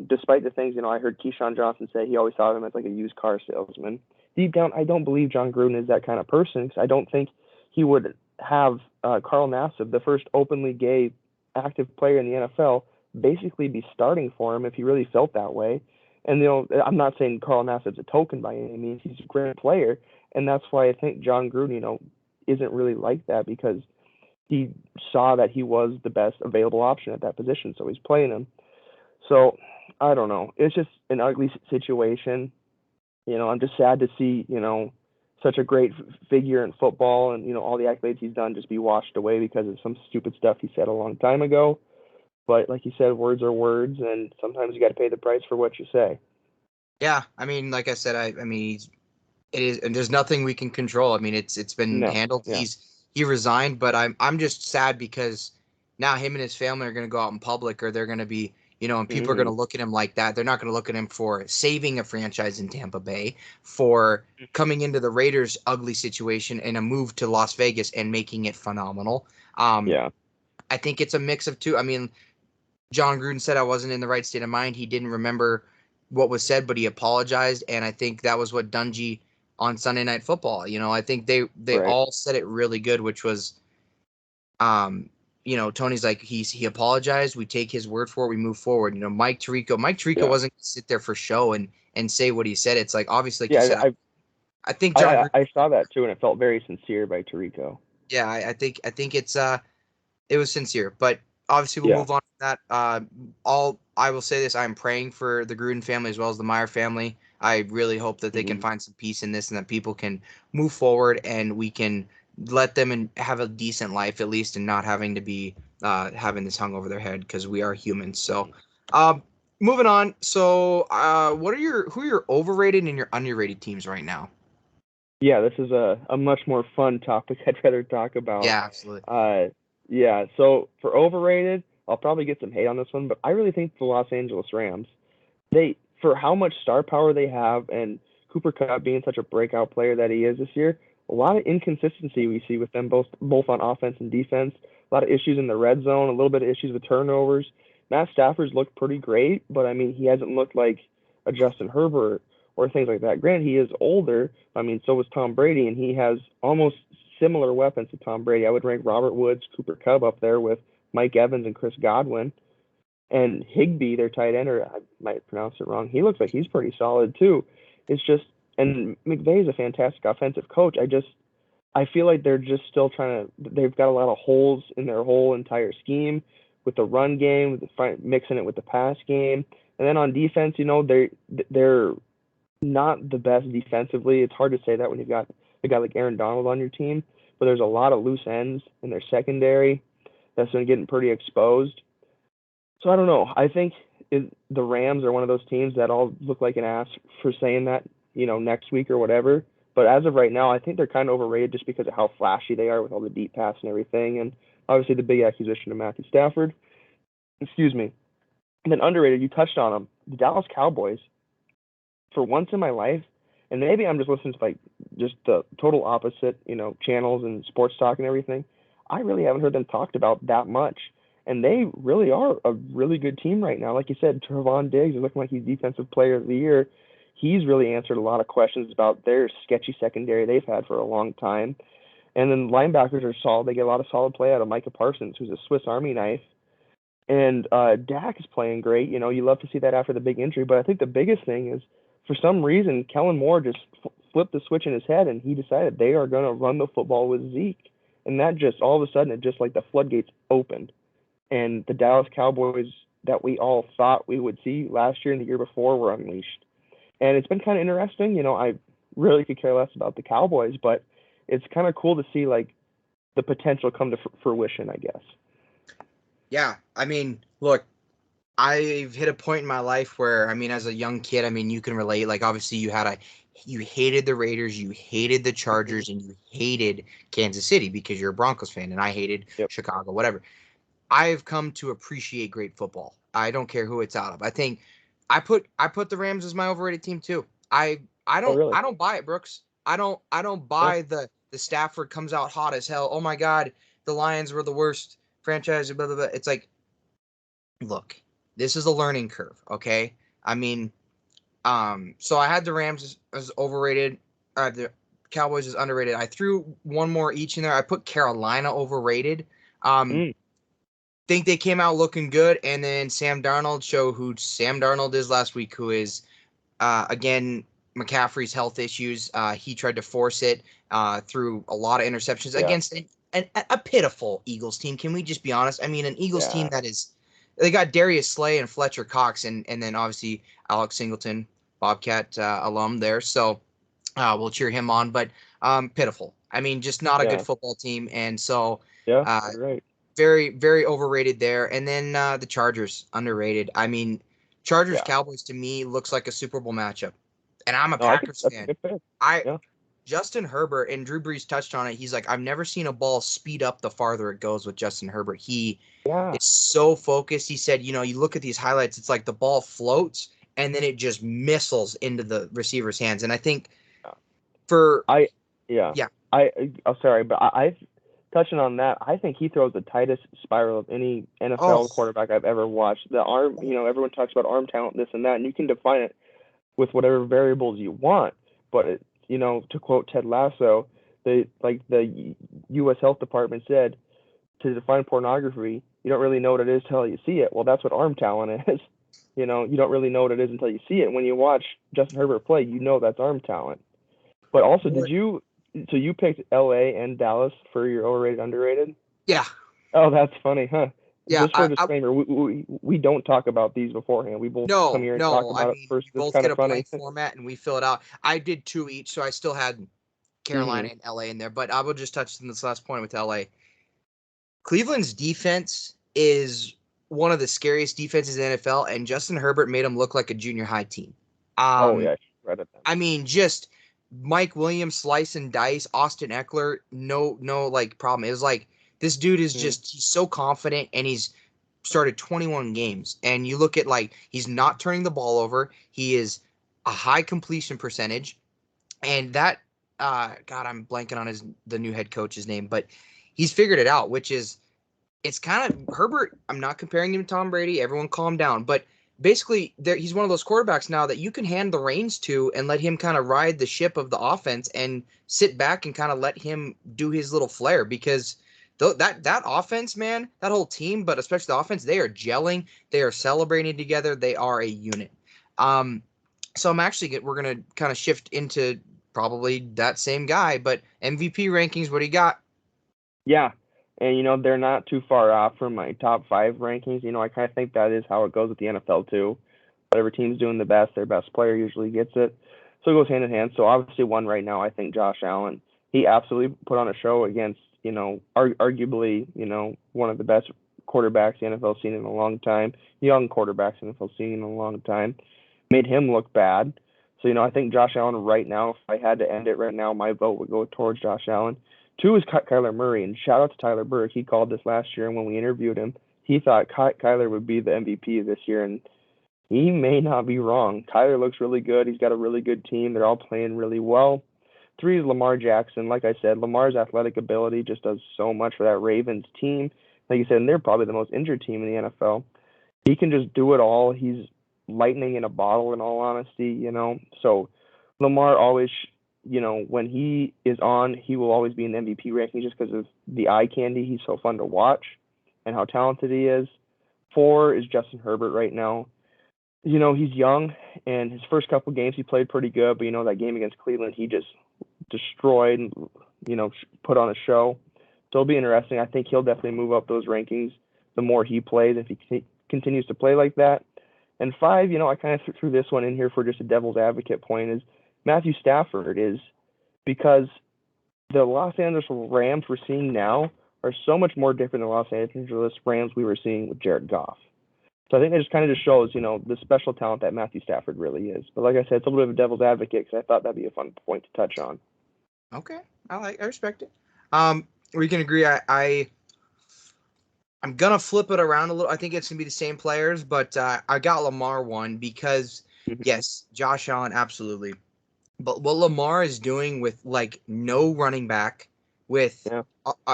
despite the things, I heard Keyshawn Johnson say he always thought of him as like a used car salesman. Deep down, I don't believe John Gruden is that kind of person because I don't think he would have Carl Nassib, the first openly gay active player in the NFL, basically be starting for him if he really felt that way. And I'm not saying Carl Nassib's a token by any means. He's a great player, and that's why I think John Gruden, isn't really like that because he saw that he was the best available option at that position, so he's playing him. So I don't know. It's just an ugly situation. I'm just sad to see such a great figure in football and all the accolades he's done just be washed away because of some stupid stuff he said a long time ago. But like you said, words are words, and sometimes you got to pay the price for what you say. Yeah. I mean, like I said, I mean, it is, and there's nothing we can control. I mean, it's been No, handled. yeah. He resigned, but I'm just sad because now him and his family are going to go out in public, or they're going to be, and people are going Hmm. to look at him like that. They're not going to look at him for saving a franchise in Tampa Bay, for coming into the Raiders' ugly situation and a move to Las Vegas and making it phenomenal. Um, Yeah. I think it's a mix of two. I mean, John Gruden said I wasn't in the right state of mind. He didn't remember what was said, but he apologized, and I think that was what Dungy on Sunday Night Football. I think they Right. all said it really good, which was, Tony's like he apologized. We take his word for it. We move forward. Mike Tirico Yeah. wasn't gonna sit there for show and say what he said. It's like obviously, like you Yeah. said, I think John I Gruden. I saw that too, and it felt very sincere by Tirico. Yeah, I think it was sincere, but obviously we'll Yeah. move on from that. All I will say this: I am praying for the Gruden family as well as the Meyer family. I really hope that they can Hmm. find some peace in this and that people can move forward and we can let them and have a decent life at least, and not having to be having this hung over their head because we are humans. So, uh, moving on. So, who are your overrated and your underrated teams right now? Yeah, this is a much more fun topic I'd rather talk about. Yeah, absolutely. Uh, yeah, so for overrated, I'll probably get some hate on this one, but I really think the Los Angeles Rams, for how much star power they have and Cooper Kupp being such a breakout player that he is this year, a lot of inconsistency we see with them both on offense and defense. A lot of issues in the red zone, a little bit of issues with turnovers. Matt Stafford's looked pretty great, but I mean he hasn't looked like a Justin Herbert or things like that. Granted, he is older. I mean, so was Tom Brady, and he has almost similar weapons to Tom Brady. I would rank Robert Woods, Cooper Kupp up there with Mike Evans and Chris Godwin. And Higbee, their tight end, or I might pronounce it wrong, he looks like he's pretty solid too. It's just, and McVay is a fantastic offensive coach. I feel like they're just still trying to. They've got a lot of holes in their whole entire scheme with the run game, with mixing it with the pass game, and then on defense, they're not the best defensively. It's hard to say that when you've got a guy like Aaron Donald on your team, but there's a lot of loose ends in their secondary that's been getting pretty exposed. So I don't know. I think the Rams are one of those teams that all look like an ass for saying that, next week or whatever. But as of right now, I think they're kind of overrated just because of how flashy they are with all the deep pass and everything, and obviously the big acquisition of Matthew Stafford. Excuse me. And then underrated, you touched on them. The Dallas Cowboys. For once in my life, And maybe I'm just listening to like just the total opposite, channels and sports talk and everything. I really haven't heard them talked about that much. And they really are a really good team right now. Like you said, Trevon Diggs is looking like he's Defensive Player of the Year. He's really answered a lot of questions about their sketchy secondary they've had for a long time. And then linebackers are solid. They get a lot of solid play out of Micah Parsons, who's a Swiss Army knife. And Dak is playing great. You love to see that after the big injury. But I think the biggest thing is, for some reason, Kellen Moore just flipped the switch in his head, and he decided they are going to run the football with Zeke. And that just, all of a sudden, it just like the floodgates opened. And the Dallas Cowboys that we all thought we would see last year and the year before were unleashed. And it's been kind of interesting. I really could care less about the Cowboys, but it's kind of cool to see like the potential come to fruition, I guess. Yeah, I mean, look, I've hit a point in my life where, I mean, as a young kid, I mean, you can relate. Like, obviously, you hated the Raiders, you hated the Chargers, and you hated Kansas City because you're a Broncos fan, and I hated Yep. Chicago, whatever. I've come to appreciate great football. I don't care who it's out of. I think I put the Rams as my overrated team too. I Oh, don't really? I don't buy it, Brooks. I don't Yeah. buy the Stafford comes out hot as hell. Oh my God, the Lions were the worst franchise. Blah blah blah. It's like, look, this is a learning curve. Okay, I mean, so I had the Rams as overrated. The Cowboys is underrated. I threw one more each in there. I put Carolina overrated. Um, Mm. think they came out looking good, and then Sam Darnold show who Sam Darnold is last week, who is again McCaffrey's health issues. He tried to force it through a lot of interceptions Yeah. against a pitiful Eagles team. Can we just be honest? I mean, an Eagles team Yeah. that is they got Darius Slay and Fletcher Cox, and then obviously Alex Singleton, Bobcat alum there. So we'll cheer him on, but pitiful. I mean, just not a good Yeah. football team, and so. Yeah. Uh, You're right. very, very overrated there. And then the Chargers, underrated. I mean, Chargers Yeah. Cowboys to me looks like a Super Bowl matchup. And I'm a No, I think Packers that's a fan. good pick. I Yeah. Justin Herbert and Drew Brees touched on it. He's like, I've never seen a ball speed up the farther it goes with Justin Herbert. He Yeah. is so focused. He said, you look at these highlights, it's like the ball floats and then it just missiles into the receiver's hands. And I think Yeah. for I. Yeah. yeah, I'm sorry, but I touching on that, I think he throws the tightest spiral of any oh, NFL quarterback I've ever watched. The arm, everyone talks about arm talent, this and that, and you can define it with whatever variables you want. But to quote Ted Lasso, the U.S. Health Department said, to define pornography, you don't really know what it is till you see it. Well, that's what arm talent is. You don't really know what it is until you see it. When you watch Justin Herbert play, that's arm talent. But also, so you picked L.A. and Dallas for your overrated, underrated? yeah, Oh, that's funny, huh? yeah. Just for a disclaimer, we don't talk about these beforehand. We both come No, here and talk no. I about it mean, first. we It's both kind get of a funny. blank format and we fill it out. I did two each, so I still had Hmm. Carolina and LA in there, but I will just touch on this last point with LA. Cleveland's defense is one of the scariest defenses in the NFL, and Justin Herbert made them look like a junior high team. Oh Um, yeah, read it. I mean, just Mike Williams, slice and dice, Austin Eckler, no like problem. It was like this dude is Hmm. just he's so confident and he's started 21 games. And you look at like he's not turning the ball over. He is a high completion percentage. And that God, I'm blanking on the new head coach's name, but he's figured it out, which is it's kind of Herbert. I'm not comparing him to Tom Brady. Everyone calm down. But basically, he's one of those quarterbacks now that you can hand the reins to and let him kind of ride the ship of the offense and sit back and kind of let him do his little flair because that offense, man, that whole team, but especially the offense, they are gelling. They are celebrating together. They are a unit. Um, so we're gonna kind of shift into probably that same guy, but MVP rankings. What do you got? Yeah, and they're not too far off from my top five rankings. I kind of think that is how it goes with the NFL too. Whatever team's doing the best, their best player usually gets it. So it goes hand in hand. So obviously, one right now, I think Josh Allen. He absolutely put on a show against, arguably, one of the best quarterbacks the NFL's seen in a long time, young quarterbacks the NFL's seen in a long time. Made him look bad. So, I think Josh Allen right now, if I had to end it right now, my vote would go towards Josh Allen. Two is Kyler Murray, and shout out to Tyler Burke. He called this last year, and when we interviewed him, he thought Kyler would be the MVP this year, and He may not be wrong. Kyler looks really good. He's got a really good team. They're all playing really well. Three is Lamar Jackson. Like I said, Lamar's athletic ability just does so much for that Ravens team. Like you said, and they're probably the most injured team in the NFL. He can just do it all. He's lightning in a bottle, in all honesty, So Lamar always, when he is on, he will always be in the MVP ranking just because of the eye candy. He's so fun to watch and how talented he is. Four is Justin Herbert right now. He's young, and his first couple games he played pretty good, but that game against Cleveland, he just destroyed and, put on a show. So it'll be interesting. I think he'll definitely move up those rankings the more he plays if he continues to play like that. And five, I kind of threw this one in here for just a devil's advocate point is Matthew Stafford is because the Los Angeles Rams we're seeing now are so much more different than the Los Angeles Rams we were seeing with Jared Goff. So I think that just kind of just shows, the special talent that Matthew Stafford really is. But like I said, it's a little bit of a devil's advocate because I thought that'd be a fun point to touch on. Okay, I respect it. We can agree. I'm gonna flip it around a little. I think it's gonna be the same players, but I got Lamar one because yes, Josh Allen absolutely. But what Lamar is doing with like no running back, with Yeah.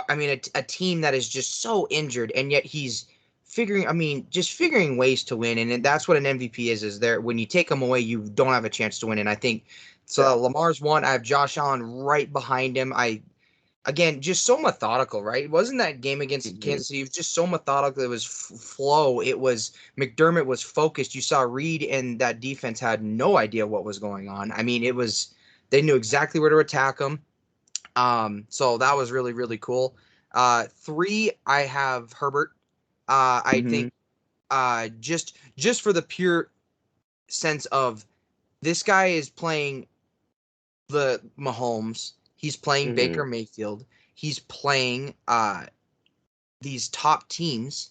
I mean a team that is just so injured, and yet he's figuring. I mean, just figuring ways to win, and that's what an MVP is. Is there when you take them away, you don't have a chance to win. And I think so. Yeah. Lamar's one. I have Josh Allen right behind him. Again, just so methodical, right? It wasn't that game against Mm-hmm. Kansas City. It was just so methodical. It was flow. It was McDermott was focused. You saw Reed and that defense had no idea what was going on. I mean, they knew exactly where to attack him. So that was really, really cool. Three, I have Herbert. I Mm-hmm. think just for the pure sense of this guy is playing the Mahomes. He's playing Mm-hmm. Baker Mayfield. He's playing these top teams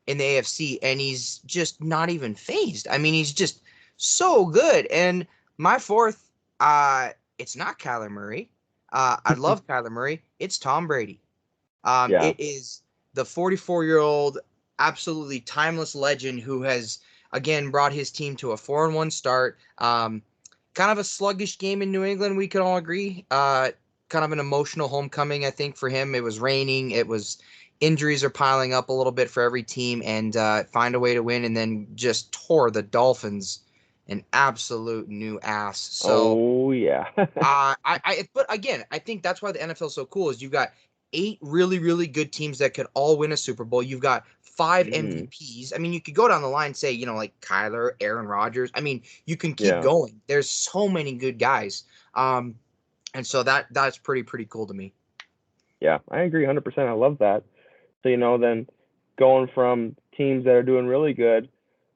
in the AFC, and he's just not even phased. I mean, he's just so good. And my fourth, it's not Kyler Murray. I love Kyler Murray. It's Tom Brady. Yeah. It is the 44-year-old, absolutely timeless legend who has again brought his team to a 4-1 start. Kind of a sluggish game in New England, we can all agree. Kind of an emotional homecoming, I think, for him. It was raining. It was injuries are piling up a little bit for every team, and find a way to win, and then just tore the Dolphins an absolute new ass. So Oh yeah. but again, I think that's why the NFL is so cool. Is you've got 8 really, really good teams that could all win a Super Bowl. You've got 5 Mm-hmm. MVPs. I mean, you could go down the line, and say, like Kyler, Aaron Rodgers. I mean, you can keep Yeah. going. There's so many good guys, and so that's pretty cool to me. Yeah. I agree 100%. I love that. So, then going from teams that are doing really good,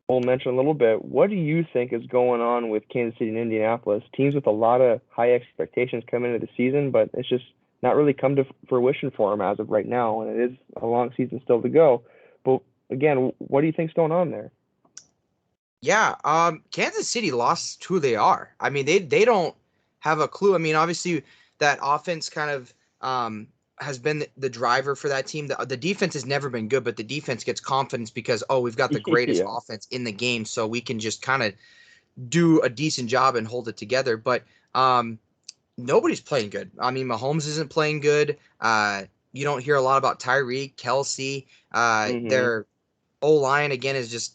we'll mention a little bit. What do you think is going on with Kansas City and Indianapolis? Teams with a lot of high expectations coming into the season, but it's just not really come to fruition for them as of right now, and it is a long season still to go. But again, what do you think's going on there? Yeah, Kansas City lost who they are. I mean, they don't have a clue. I mean, obviously that offense kind of has been the driver for that team. The defense has never been good, but the defense gets confidence because we've got the greatest Yeah. offense in the game, so we can just kind of do a decent job and hold it together. But um, nobody's playing good. I mean, Mahomes isn't playing good. You don't hear a lot about Tyreek, Kelsey. Mhm. Their O line again is just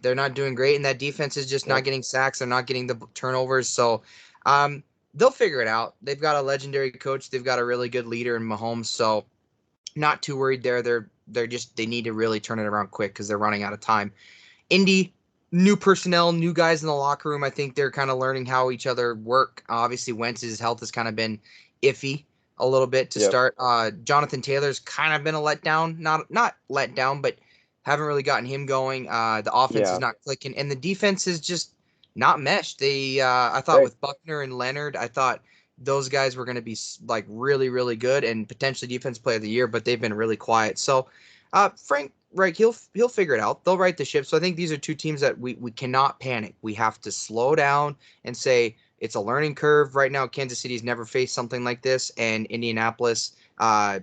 they're not doing great, and that defense is just not Yep. getting sacks. They're not getting the turnovers. So um, they'll figure it out. They've got a legendary coach. They've got a really good leader in Mahomes. So not too worried there. They need to really turn it around quick because they're running out of time. Indy, new personnel, new guys in the locker room. I think they're kind of learning how each other work. Obviously, Wentz's health has kind of been iffy a little bit to Yep. start. Jonathan Taylor's kind of been a letdown. Not let down, but haven't really gotten him going. The offense is Yeah. not clicking, and the defense is just not meshed. I thought Right. with Buckner and Leonard, I thought those guys were going to be like really, really good and potentially defense player of the year, but they've been really quiet. So, Frank Reich, he'll figure it out. They'll right the ship. So I think these are two teams that we cannot panic. We have to slow down and say it's a learning curve. Right now, Kansas City's never faced something like this, and Indianapolis has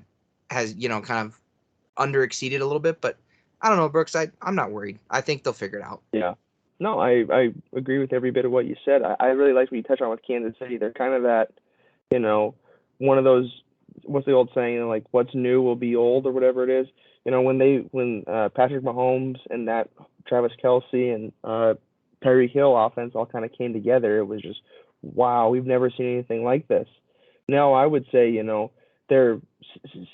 kind of under exceeded a little bit. But I don't know, Brooks. I'm not worried. I think they'll figure it out. Yeah. No, I agree with every bit of what you said. I really like what you touched on with Kansas City. They're kind of that, you know, one of those, what's the old saying, like what's new will be old or whatever it is. When Patrick Mahomes and that Travis Kelsey and Tyreek Hill offense all kind of came together, it was just wow, we've never seen anything like this. Now I would say, their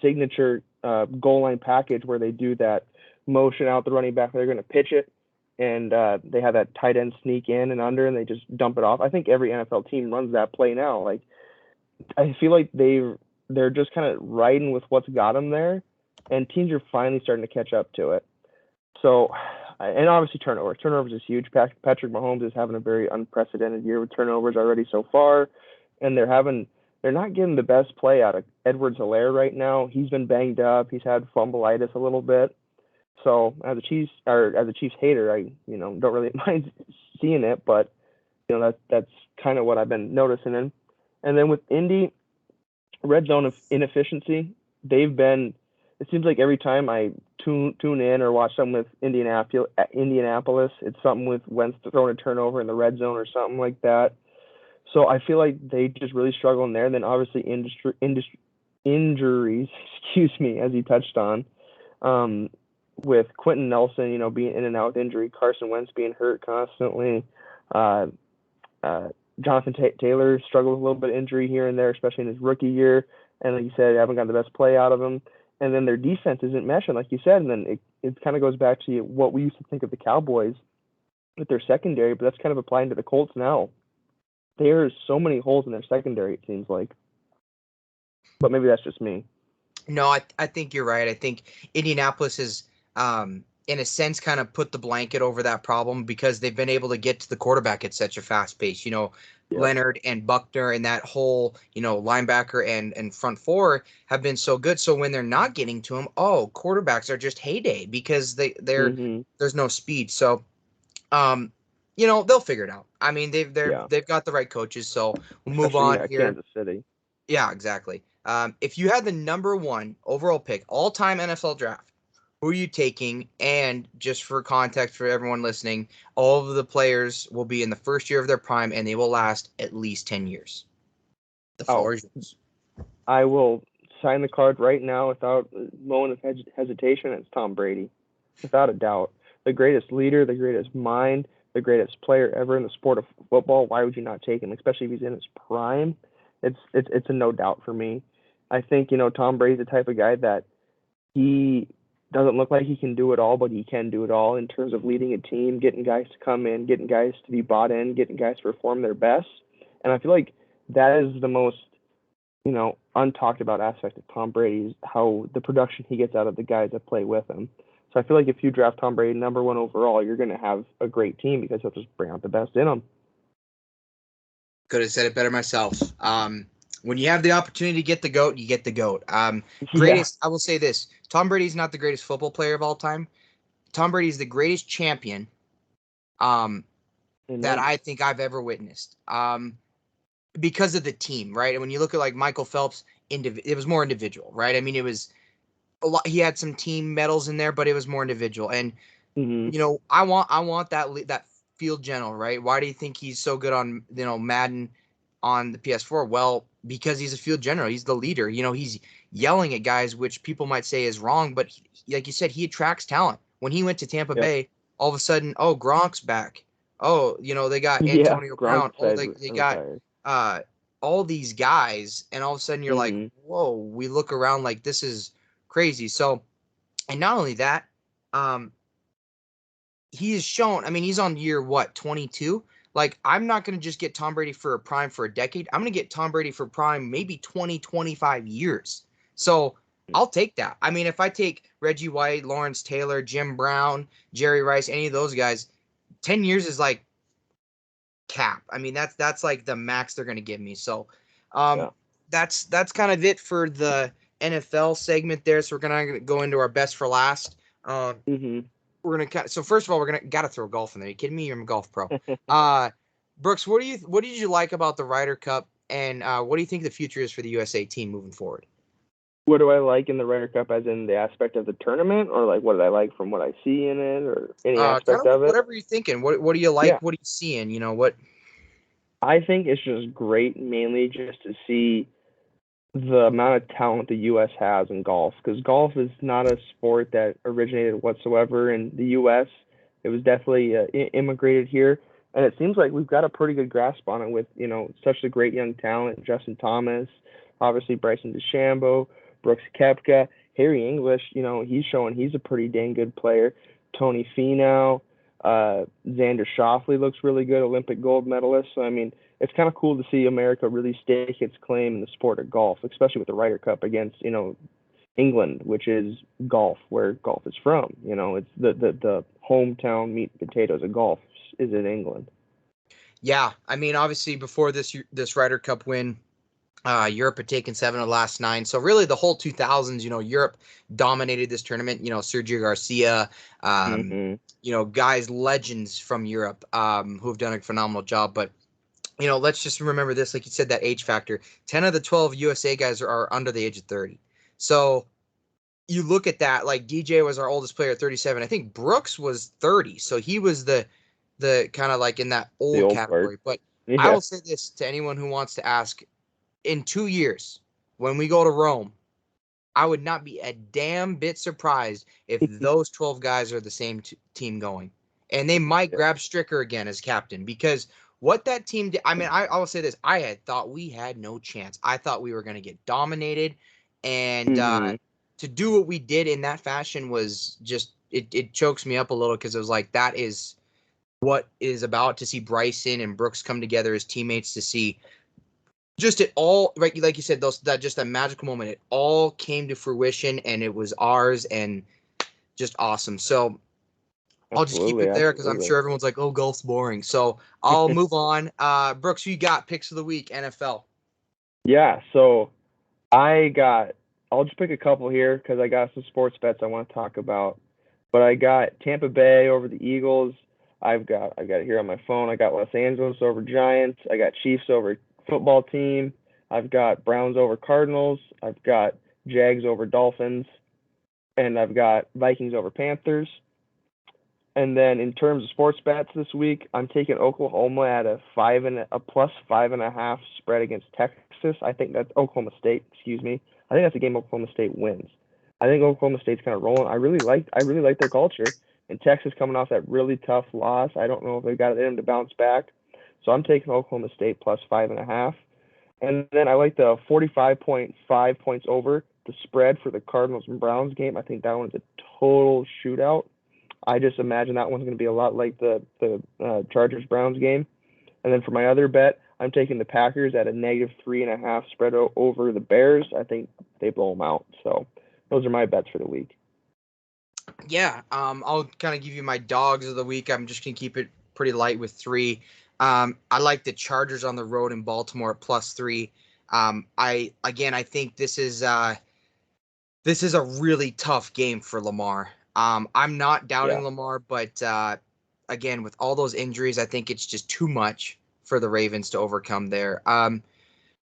signature goal line package where they do that motion out the running back, they're going to pitch it, and they have that tight end sneak in and under, and they just dump it off. I think every NFL team runs that play now. Like I feel like they're just kind of riding with what's got them there, and teams are finally starting to catch up to it. So, and obviously turnovers. Turnovers is huge. Patrick Mahomes is having a very unprecedented year with turnovers already so far, and they're not getting the best play out of Edwards-Helaire right now. He's been banged up. He's had fumbleitis a little bit. So as a Chiefs hater, I don't really mind seeing it, but that's kind of what I've been noticing. And then with Indy, red zone of inefficiency, they've been. It seems like every time I tune in or watch something with Indianapolis, it's something with Wentz throwing a turnover in the red zone or something like that. So I feel like they just really struggle in there. And then obviously injuries, excuse me, as you touched on, with Quentin Nelson, being in and out with injury, Carson Wentz being hurt constantly, uh, Jonathan Taylor struggled with a little bit of injury here and there, especially in his rookie year. And like you said, haven't got the best play out of him. And then their defense isn't meshing, like you said. And then it kind of goes back to what we used to think of the Cowboys with their secondary, but that's kind of applying to the Colts now. There's so many holes in their secondary, it seems like. But maybe that's just me. No, I think you're right. I think Indianapolis is, in a sense, kind of put the blanket over that problem because they've been able to get to the quarterback at such a fast pace. Yep. Leonard and Buckner and that whole, linebacker and front four have been so good. So when they're not getting to him, quarterbacks are just heyday because there's no speed. So, they'll figure it out. I mean, Yeah. they've got the right coaches. So we'll move Especially on here. Kansas City. Yeah, exactly. If you had the number one overall pick, all-time NFL draft, who are you taking? And just for context for everyone listening, all of the players will be in the first year of their prime, and they will last at least 10 years. The floor is yours. I will sign the card right now without a moment of hesitation. It's Tom Brady, without a doubt. The greatest leader, the greatest mind, the greatest player ever in the sport of football. Why would you not take him, especially if he's in his prime? It's a no doubt for me. I think Tom Brady's the type of guy that he doesn't look like he can do it all, but he can do it all in terms of leading a team, getting guys to come in, getting guys to be bought in, getting guys to perform their best. And I feel like that is the most untalked about aspect of Tom Brady is how the production he gets out of the guys that play with him. So I feel like if you draft Tom Brady number one overall, you're going to have a great team because he'll just bring out the best in them. Could have said it better myself. When you have the opportunity to get the GOAT, you get the GOAT. Greatest, yeah. I will say this. Tom Brady's not the greatest football player of all time. Tom Brady's the greatest champion that I think I've ever witnessed. Because of the team, right? And when you look at like Michael Phelps, it was more individual, right? I mean, it was a lot. He had some team medals in there, but it was more individual. And I want that field general, right? Why do you think he's so good on Madden on the PS4? Well, because he's a field general. He's the leader. He's yelling at guys, which people might say is wrong, but like you said, he attracts talent. When he went to Tampa Bay, all of a sudden, Gronk's back. They got Antonio Brown. They got all these guys, and all of a sudden you're like, whoa, we look around like this is crazy. So, and not only that, he has shown, I mean, he's on year 22. Like, I'm not going to just get Tom Brady for a prime for a decade. I'm going to get Tom Brady for prime maybe 20, 25 years. So I'll take that. I mean, if I take Reggie White, Lawrence Taylor, Jim Brown, Jerry Rice, any of those guys, 10 years is like cap. I mean, that's like the max they're going to give me. So that's kind of it for the NFL segment there. So we're going to go into our best for last. We're gonna so first of all, we're gotta throw golf in there. Are you kidding me? You're a golf pro. Brooks, what did you like about the Ryder Cup, and what do you think the future is for the USA team moving forward? What do I like in the Ryder Cup, as in the aspect of the tournament, or like what did I like from what I see in it, or any Kind aspect of of it? whatever you're thinking. What do you like? Yeah, What are you seeing? What? I think it's just great, mainly just to see the amount of talent the U.S. has in golf, because golf is not a sport that originated whatsoever in the U.S. It was definitely immigrated here, and it seems like we've got a pretty good grasp on it with such a great young talent, Justin Thomas, obviously Bryson DeChambeau, Brooks Koepka, Harry English. He's showing he's a pretty dang good player. Tony Finau, Xander Schauffele looks really good, Olympic gold medalist. So I mean, it's kind of cool to see America really stake its claim in the sport of golf, especially with the Ryder Cup against England, which is golf, where golf is from. It's the hometown meat and potatoes of golf is in England. Yeah, I mean, obviously before this Ryder Cup win, Europe had taken 7 of the last 9. So really, the whole 2000s, Europe dominated this tournament. Sergio Garcia, Hmm. guys, legends from Europe who have done a phenomenal job. But let's just remember this, like you said, that age factor. 10 of the 12 USA guys are under the age of 30. So you look at that, like DJ was our oldest player at 37. I think Brooks was 30. So he was the kind of like in that The old old part. category. But I Yeah. will say this to anyone who wants to ask, in 2 years, when we go to Rome, I would not be a damn bit surprised if those 12 guys are the same team going. And they might grab Stricker again as captain, because what that team did, I mean, I will say this. I had thought we had no chance. I thought we were going to get dominated. And Hmm. to do what we did in that fashion was just, it chokes me up a little, because it was like, that is what is about to see Bryson and Brooks come together as teammates, to see just it all, right, like you said, that just that magical moment, it all came to fruition and it was ours, and just awesome. So I'll just keep Absolutely, it there, because I'm absolutely. sure everyone's like, oh, golf's boring. So I'll move on. Brooks, who you got? Picks of the week, NFL. Yeah. So I got. I'll just pick a couple here because I got some sports bets I want to talk about. But I got Tampa Bay over the Eagles. I got it here on my phone. I got Los Angeles over Giants. I got Chiefs over football team. I've got Browns over Cardinals. I've got Jags over Dolphins, and I've got Vikings over Panthers. And then in terms of sports bets this week, I'm taking Oklahoma at a plus 5.5 spread against Texas. I think that's Oklahoma State. Excuse me. I think that's a game Oklahoma State wins. I think Oklahoma State's kind of rolling. I really like their culture. And Texas coming off that really tough loss. I don't know if they've got it in them to bounce back. So I'm taking Oklahoma State plus 5.5. And then I like the 45.5 points over the spread for the Cardinals and Browns game. I think that one's a total shootout. I just imagine that one's going to be a lot like the Chargers Browns game. And then for my other bet, I'm taking the Packers at a -3.5 spread over the Bears. I think they blow them out. So those are my bets for the week. Yeah, I'll kind of give you my dogs of the week. I'm just gonna keep it pretty light with 3. I like the Chargers on the road in Baltimore at +3. I think this is a really tough game for Lamar. I'm not Yeah, doubting Lamar, but again, with all those injuries, I think it's just too much for the Ravens to overcome there.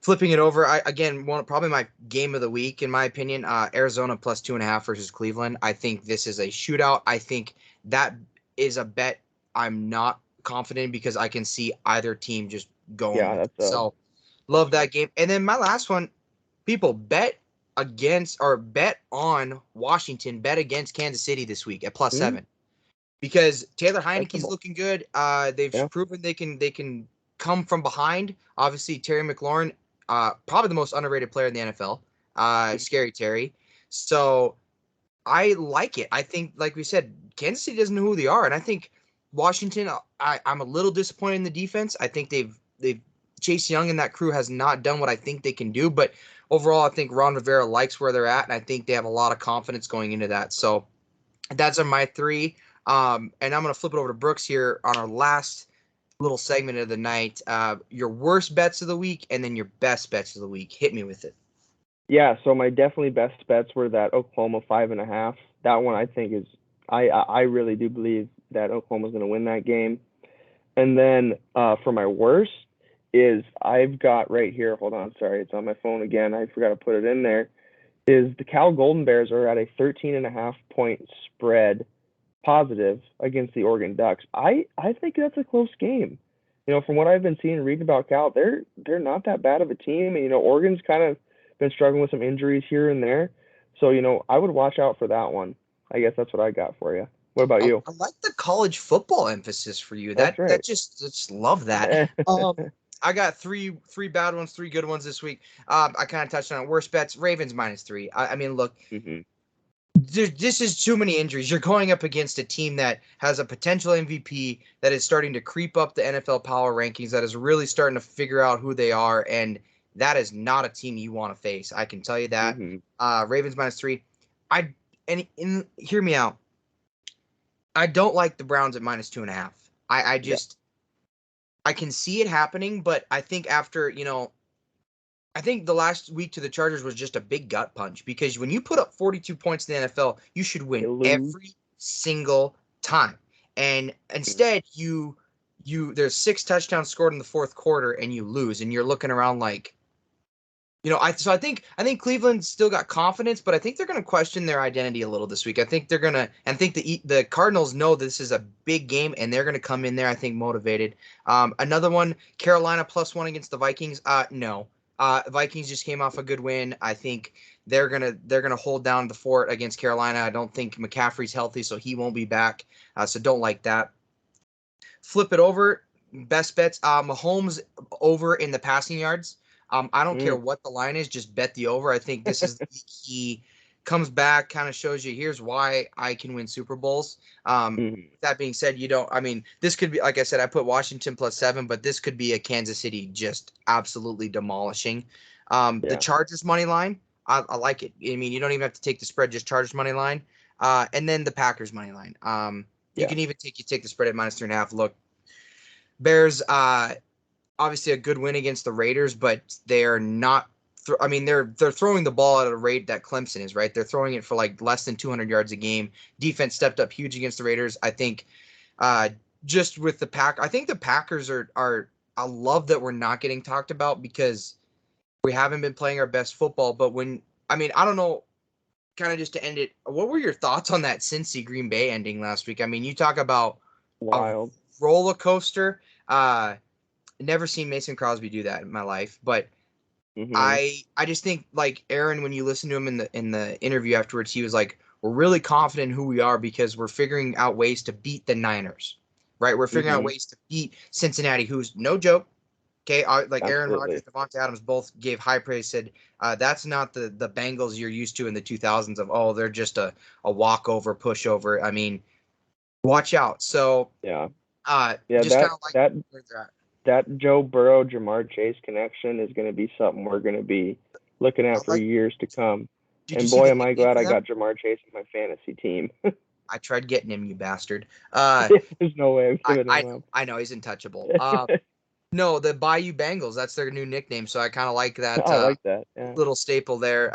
Flipping it over, probably my game of the week, in my opinion, Arizona +2.5 versus Cleveland. I think this is a shootout. I think that is a bet I'm not confident in, because I can see either team just going yeah, with it. that's So love that game. And then my last one, people bet on Washington, bet against Kansas City this week at hmm, +7, because Taylor Heineke's sensible. looking good. They've Yeah, proven they can come from behind. Obviously, Terry McLaurin, probably the most underrated player in the NFL. Scary Terry. So I like it. I think, like we said, Kansas City doesn't know who they are, and I think Washington. I'm a little disappointed in the defense. I think they've Chase Young and that crew has not done what I think they can do. But overall, I think Ron Rivera likes where they're at, and I think they have a lot of confidence going into that. So that's are my 3. And I'm gonna flip it over to Brooks here on our last little segment of the night. Your worst bets of the week, and then your best bets of the week. Hit me with it. yeah. So my definitely best bets were that Oklahoma 5.5. That one I think is I really do believe that Oklahoma's going to win that game. And then for my worst is I've got right here. Hold on, sorry, it's on my phone again. I forgot to put it in there. is the Cal Golden Bears are at a 13.5 point spread positive against the Oregon Ducks. I think that's a close game. From what I've been seeing and reading about Cal, they're not that bad of a team. And Oregon's kind of been struggling with some injuries here and there. So, I would watch out for that one. I guess that's what I got for you. What about you? I like the college football emphasis for you. That's right. That just love that. I got three bad ones, three good ones this week. I kind of touched on it. Worst bets: Ravens -3. I mean, look, this is too many injuries. You're going up against a team that has a potential MVP that is starting to creep up the NFL power rankings, that is really starting to figure out who they are, and that is not a team you want to face. I can tell you that. Ravens -3. Hear me out. I don't like the Browns at -2.5. I just I can see it happening, but I think after, I think the last week to the Chargers was just a big gut punch, because when you put up 42 points in the NFL, you should win every single time. And instead there's 6 touchdowns scored in the fourth quarter and you lose, and you're looking around like, I think Cleveland still got confidence, but I think they're going to question their identity a little this week. I think they're going to, and think the Cardinals know this is a big game, and they're going to come in there, I think, motivated. Another one, Carolina +1 against the Vikings. No, Vikings just came off a good win. I think they're gonna hold down the fort against Carolina. I don't think McCaffrey's healthy, so he won't be back. So don't like that. Flip it over. Best bets. Mahomes over in the passing yards. I don't care what the line is, just bet the over. I think this is the week he comes back, kind of shows you, here's why I can win Super Bowls. That being said, this could be, like I said, I put Washington +7, but this could be a Kansas City just absolutely demolishing. The Chargers money line, I like it. I mean, you don't even have to take the spread, just Chargers money line. And then the Packers money line. You can even take the spread at -3.5. Look, Bears, obviously a good win against the Raiders, but they're not. They're throwing the ball at a rate that Clemson is, right? They're throwing it for like less than 200 yards a game. Defense stepped up huge against the Raiders. I think, just with the I think the Packers are. I love that we're not getting talked about because we haven't been playing our best football. But I don't know. Kind of just to end it, what were your thoughts on that Cincy Green Bay ending last week? I mean, you talk about wild roller coaster. Never seen Mason Crosby do that in my life, but I just think, like, Aaron, when you listen to him in the interview afterwards, he was like, we're really confident in who we are because we're figuring out ways to beat the Niners, right? We're figuring out ways to beat Cincinnati, who's no joke. Okay, like Aaron Rodgers, Devontae Adams both gave high praise, said that's not the Bengals you're used to in the 2000s of, they're just a walkover, pushover. I mean, watch out. So just kind of like that Joe Burrow Jamar Chase connection is going to be something we're going to be looking at for years to come. And boy, am I glad I got Jamar Chase in my fantasy team. I tried getting him, you bastard. There's no way I'm giving him up. I know he's untouchable. No, the Bayou Bengals, that's their new nickname, so I kind of like that. I like that. Little staple there.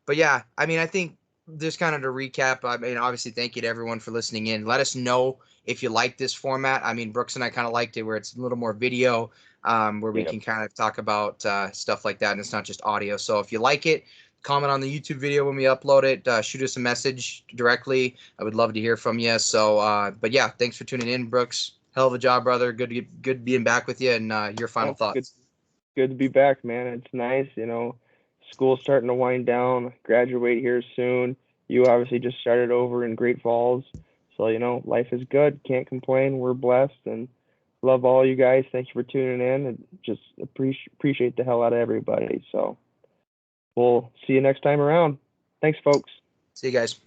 But yeah, I think just kind of to recap, obviously thank you to everyone for listening in. Let us know if you like this format. Brooks and I kind of liked it where it's a little more video, where we can kind of talk about stuff like that, and it's not just audio. So if you like it, comment on the YouTube video when we upload it. Shoot us a message directly. I would love to hear from you. So, but yeah, thanks for tuning in, Brooks. Hell of a job, brother. Good being back with you, and your final thoughts. Good to be back, man. It's nice, School's starting to wind down. Graduate here soon. You obviously just started over in Great Falls, so life is good. Can't complain. We're blessed, and love all you guys. Thank you for tuning in, and just appreciate the hell out of everybody. So we'll see you next time around. Thanks, folks. See you guys.